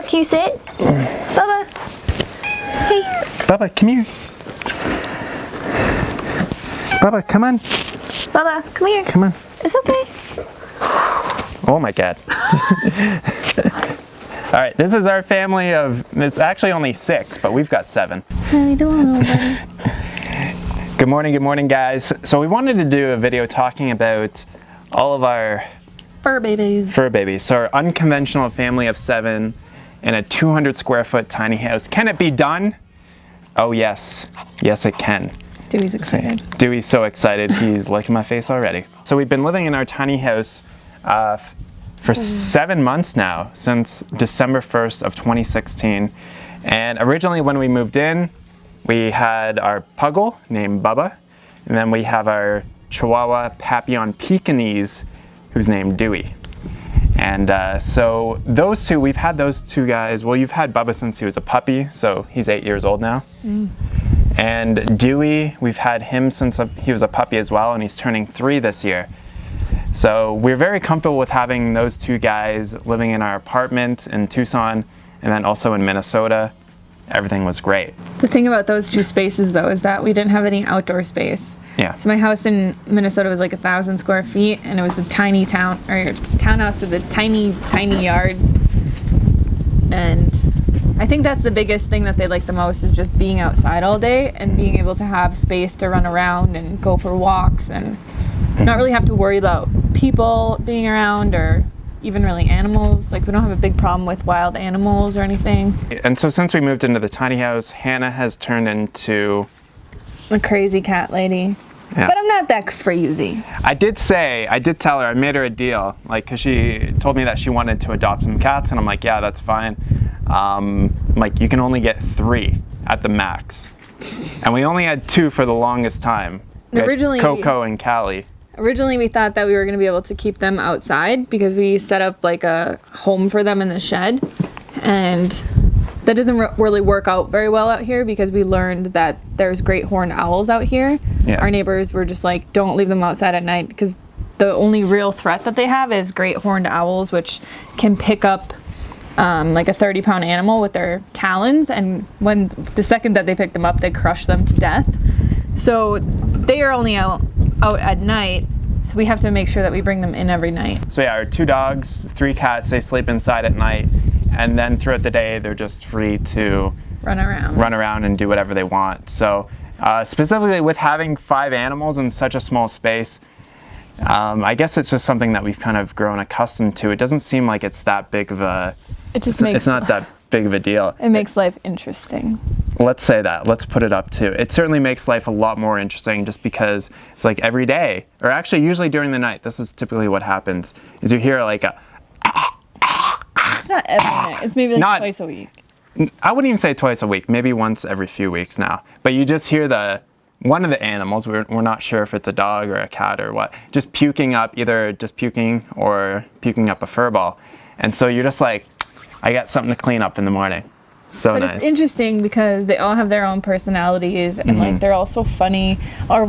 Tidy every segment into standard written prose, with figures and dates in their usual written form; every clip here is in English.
Bubba, can you sit? Bubba. Hey. Bubba, come here. Bubba, come on. Bubba, come here. Come on. It's okay. Oh my God. All right, this is our family of, it's actually only 6, but we've got 7. How you doing, little buddy? Good morning, guys. So we wanted to do a video talking about all of our Fur babies. So our unconventional family of 7 in a 200 square foot tiny house. Can it be done? Oh yes. Yes, it can. Dewey's excited. Dewey's so excited, he's licking my face already. So we've been living in our tiny house for 7 months now, since December 1st of 2016. And originally when we moved in, we had our puggle named Bubba, and then we have our Chihuahua Papillon Pekingese, who's named Dewey. And so those two, we've had those two guys, well, you've had Bubba since he was a puppy, so he's 8 years old now. And Dewey, we've had him since he was a puppy as well, and he's turning 3 this year. So we're very comfortable with having those two guys living in our apartment in Tucson, and then also in Minnesota. Everything was great. The thing about those two spaces, though, is that we didn't have any outdoor space. Yeah. So my house in Minnesota was like 1,000 square feet, and it was a tiny townhouse with a tiny, tiny yard. And I think that's the biggest thing that they like the most, is just being outside all day and being able to have space to run around and go for walks and not really have to worry about people being around or even really animals. Like, we don't have a big problem with wild animals or anything. And so since we moved into the tiny house, Hannah has turned into a crazy cat lady. Yeah. But I'm not that crazy. I did tell her, I made her a deal, like, cause she told me that she wanted to adopt some cats, and I'm like, yeah, that's fine. Like, you can only get 3 at the max. And we only had 2 for the longest time. Originally, Coco and Callie. Originally, we thought that we were going to be able to keep them outside because we set up like a home for them in the shed, and that doesn't really work out very well out here because we learned that there's great horned owls out here. Yeah. Our neighbors were just like, don't leave them outside at night because the only real threat that they have is great horned owls, which can pick up like a 30-pound animal with their talons, and when the second that they pick them up, they crush them to death. So they are only out at night, so we have to make sure that we bring them in every night. So yeah, our 2 dogs, 3 cats, they sleep inside at night, and then throughout the day they're just free to run around and do whatever they want. So specifically with having 5 animals in such a small space, I guess it's just something that we've kind of grown accustomed to. It doesn't seem like it's that big of a it's not that big of a deal. It makes life interesting. Let's say that. Let's put it up to. It certainly makes life a lot more interesting just because it's like every day, or actually usually during the night, this is typically what happens, is you hear like a... It's not every night. It's maybe like twice a week. I wouldn't even say twice a week, maybe once every few weeks now. But you just hear one of the animals, we're not sure if it's a dog or a cat or what, just puking up, either just puking or puking up a fur ball. And so you're just like, I got something to clean up in the morning. So but nice. It's interesting because they all have their own personalities, and like they're all so funny. Our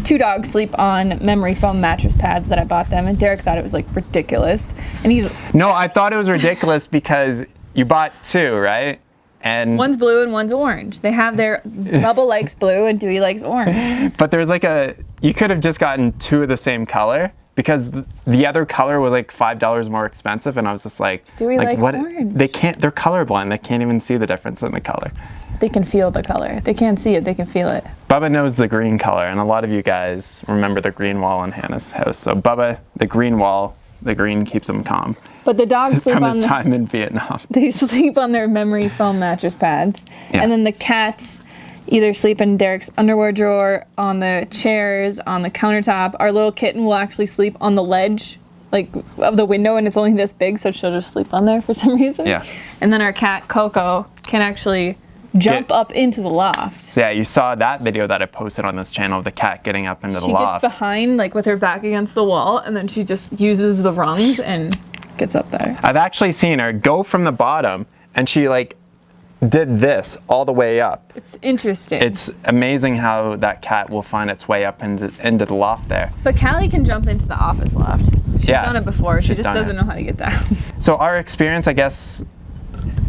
2 dogs sleep on memory foam mattress pads that I bought them, and Derek thought it was like ridiculous. And No, I thought it was ridiculous because you bought 2, right? And one's blue and one's orange. They have their Bubba likes blue and Dewey likes orange. But there's like you could have just gotten 2 of the same color, because the other color was like $5 more expensive, and I was just like, Dewey likes orange. They're colorblind. They can't even see the difference in the color. They can feel the color. They can't see it, they can feel it. Bubba knows the green color, and a lot of you guys remember the green wall in Hannah's house. So Bubba, the green wall, the green keeps him calm. But the dogs sleep from on his time in Vietnam. They sleep on their memory foam mattress pads. Yeah. And then the cats either sleep in Derek's underwear drawer, on the chairs, on the countertop. Our little kitten will actually sleep on the ledge, like, of the window, and it's only this big, so she'll just sleep on there for some reason. Yeah. And then our cat, Coco, can actually jump up into the loft. So yeah, you saw that video that I posted on this channel of the cat getting up into the loft. She gets behind, like, with her back against the wall, and then she just uses the rungs and gets up there. I've actually seen her go from the bottom, and she, like, did this all the way up. It's interesting. It's amazing how that cat will find its way up into the loft there. But Callie can jump into the office loft. She's Yeah, done it before. She she's just done doesn't it. know how to get down. So our experience, I guess,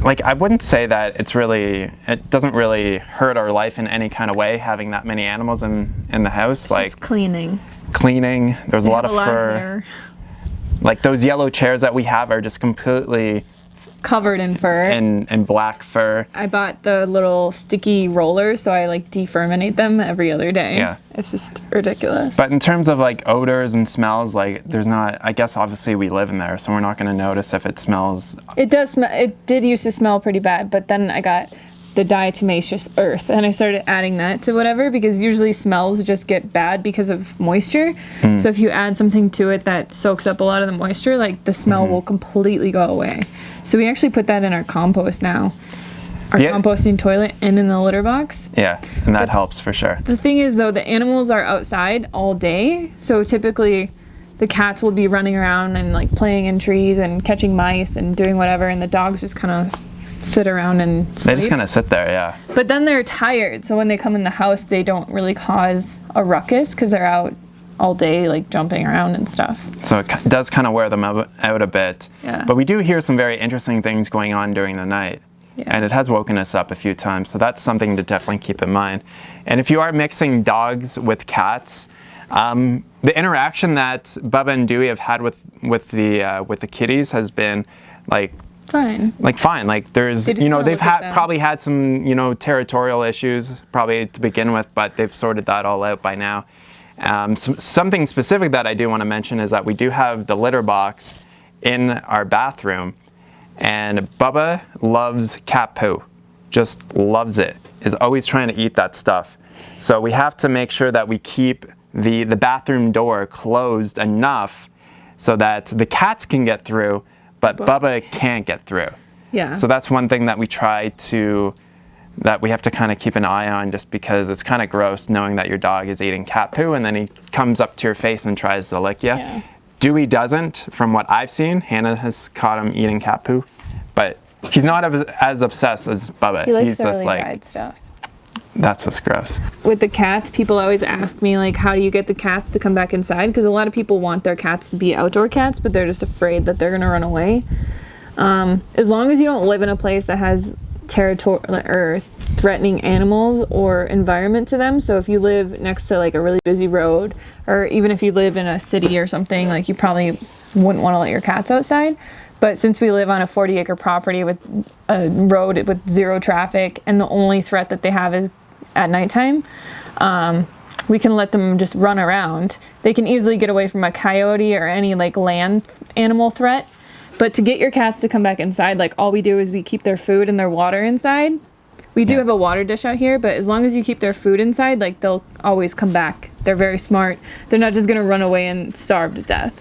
like I wouldn't say that it doesn't really hurt our life in any kind of way having that many animals in the house. It's like just cleaning. There's a lot of fur. Hair. Like those yellow chairs that we have are just completely Covered in fur. in black fur. I bought the little sticky rollers, so I like defurminate them every other day. Yeah. It's just ridiculous. But in terms of like odors and smells, like there's not, I guess obviously we live in there, so we're not going to notice if it smells. It does smell, it did used to smell pretty bad, but then I got the diatomaceous earth and I started adding that to whatever, because usually smells just get bad because of moisture. So if you add something to it that soaks up a lot of the moisture, like the smell will completely go away. So we actually put that in our compost now. Our Yeah. composting toilet and in the litter box. Yeah, and that helps for sure. The thing is though, the animals are outside all day, so typically the cats will be running around and like playing in trees and catching mice and doing whatever, and the dogs just kind of sit around and sleep. They just kind of sit there, yeah. But then they're tired, so when they come in the house, they don't really cause a ruckus because they're out all day, like jumping around and stuff. So it does kind of wear them out a bit. Yeah. But we do hear some very interesting things going on during the night. Yeah. And it has woken us up a few times, so that's something to definitely keep in mind. And if you are mixing dogs with cats, the interaction that Bubba and Dewey have had with the kitties has been Fine. fine. Like there's, They just you know, kinda they've look at them. probably had some, you know, territorial issues probably to begin with, but they've sorted that all out by now. Something specific that I do want to mention is that we do have the litter box in our bathroom, and Bubba loves cat poo, just loves it, is always trying to eat that stuff. So we have to make sure that we keep the bathroom door closed enough so that the cats can get through, but Bubba can't get through. Yeah. So that's one thing that we have to kind of keep an eye on, just because it's kind of gross knowing that your dog is eating cat poo and then he comes up to your face and tries to lick you. Yeah. Dewey doesn't, from what I've seen. Hannah has caught him eating cat poo, but he's not as obsessed as Bubba. He likes He's the just really like, dried stuff. that's just gross. With the cats, people always ask me, like, how do you get the cats to come back inside? Because a lot of people want their cats to be outdoor cats, but they're just afraid that they're going to run away. As long as you don't live in a place that has territorial or threatening animals or environment to them. So if you live next to like a really busy road, or even if you live in a city or something, like you probably wouldn't want to let your cats outside. But since we live on a 40-acre property with a road with zero traffic, and the only threat that they have is at nighttime, we can let them just run around. They can easily get away from a coyote or any like land animal threat. But to get your cats to come back inside, like all we do is we keep their food and their water inside. We do have a water dish out here, but as long as you keep their food inside, like they'll always come back. They're very smart. They're not just gonna run away and starve to death.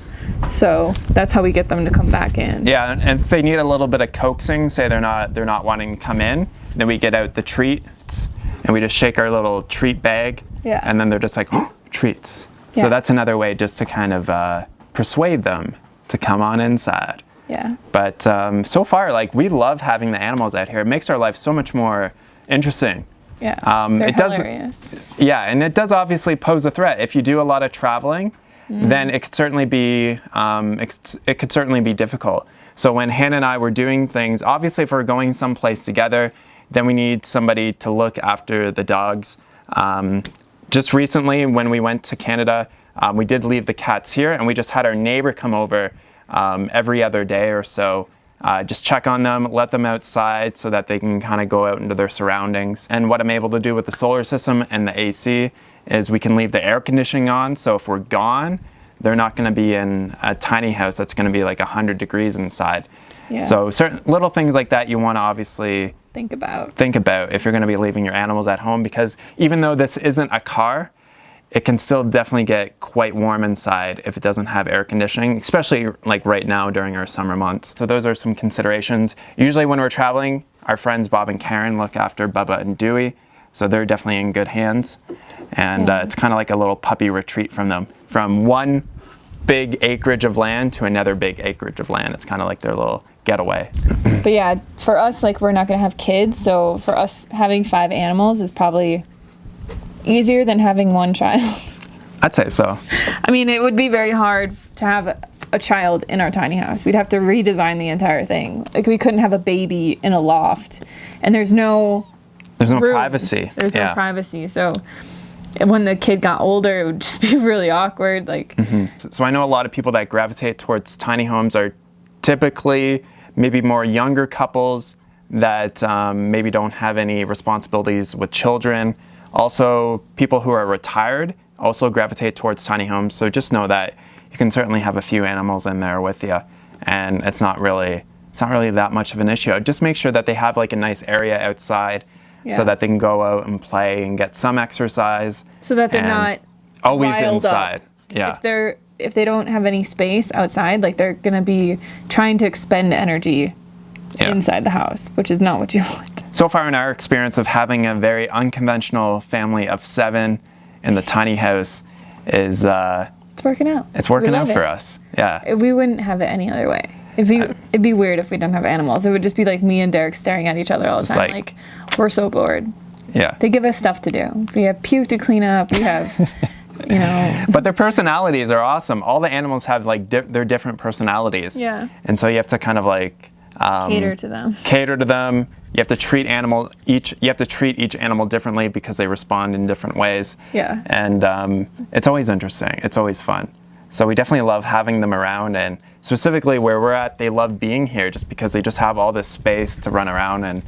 So that's how we get them to come back in. Yeah, and if they need a little bit of coaxing, say they're not wanting to come in, then we get out the treats and we just shake our little treat bag. Yeah. And then they're just like, oh, treats. Yeah. So that's another way just to kind of persuade them to come on inside. Yeah. But so far, like, we love having the animals out here. It makes our life so much more interesting. Yeah. They're hilarious. Yeah, and it does obviously pose a threat. If you do a lot of traveling, then it could certainly be difficult. So when Hannah and I were doing things, obviously if we're going someplace together, then we need somebody to look after the dogs. Just recently, when we went to Canada, we did leave the cats here, and we just had our neighbor come over every other day or so, just check on them, let them outside so that they can kind of go out into their surroundings. And what I'm able to do with the solar system and the AC is we can leave the air conditioning on, so if we're gone, they're not going to be in a tiny house that's going to be like 100 degrees inside. Yeah. So certain little things like that you want to obviously Think about. if you're going to be leaving your animals at home, because even though this isn't a car, it can still definitely get quite warm inside if it doesn't have air conditioning, especially like right now during our summer months. So those are some considerations. Usually when we're traveling, our friends Bob and Karen look after Bubba and Dewey, so they're definitely in good hands. And it's kind of like a little puppy retreat from them. From one big acreage of land to another big acreage of land. It's kind of like their little getaway. But yeah, for us, like, we're not gonna have kids, so for us, having 5 animals is probably easier than having 1 child. I'd say so. I mean, it would be very hard to have a child in our tiny house. We'd have to redesign the entire thing. Like, we couldn't have a baby in a loft, and there's no rooms. Privacy. There's no privacy. So when the kid got older, it would just be really awkward. Like, So I know a lot of people that gravitate towards tiny homes are typically maybe more younger couples that maybe don't have any responsibilities with children. Also, people who are retired also gravitate towards tiny homes. So just know that you can certainly have a few animals in there with you, and it's not really that much of an issue. Just make sure that they have like a nice area outside, so that they can go out and play and get some exercise. So that they're not always riled inside. up. Yeah. If they don't have any space outside, like, they're gonna be trying to expend energy inside the house, which is not what you want. So far in our experience of having a very unconventional family of 7 in the tiny house is it's working out. It's working out for us. Yeah. We wouldn't have it any other way. It'd be weird if we didn't have animals. It would just be like me and Derek staring at each other all the time. Like, we're so bored. Yeah. They give us stuff to do. We have puke to clean up. We have, you know. But their personalities are awesome. All the animals have like their different personalities. Yeah. And so you have to kind of like cater to them. Cater to them. You have to treat each animal differently because they respond in different ways. Yeah. And it's always interesting. It's always fun. So we definitely love having them around, and specifically where we're at, they love being here just because they just have all this space to run around and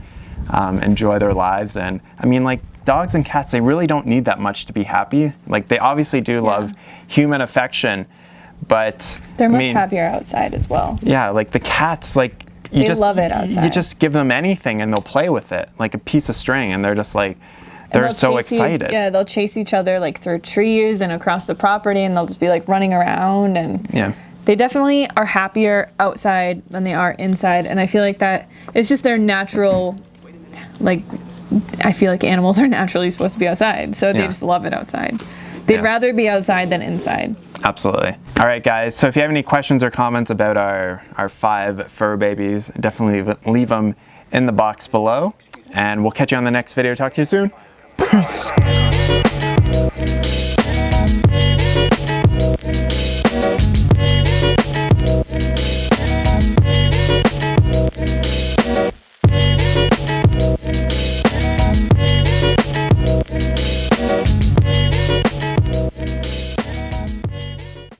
enjoy their lives. And I mean, like, dogs and cats, they really don't need that much to be happy. Like, they obviously do love human affection, but they're much happier outside as well. Yeah, like the cats, like, they love it outside. You just give them anything and they'll play with it, like a piece of string, and they're just like, they're so excited. Yeah, they'll chase each other like through trees and across the property, and they'll just be like running around, and they definitely are happier outside than they are inside. And I feel like that it's just their natural, like, I feel like animals are naturally supposed to be outside, so they just love it outside. They'd rather be outside than inside. Absolutely. All right, guys. So if you have any questions or comments about our 5 fur babies, definitely leave them in the box below. And we'll catch you on the next video. Talk to you soon. Peace.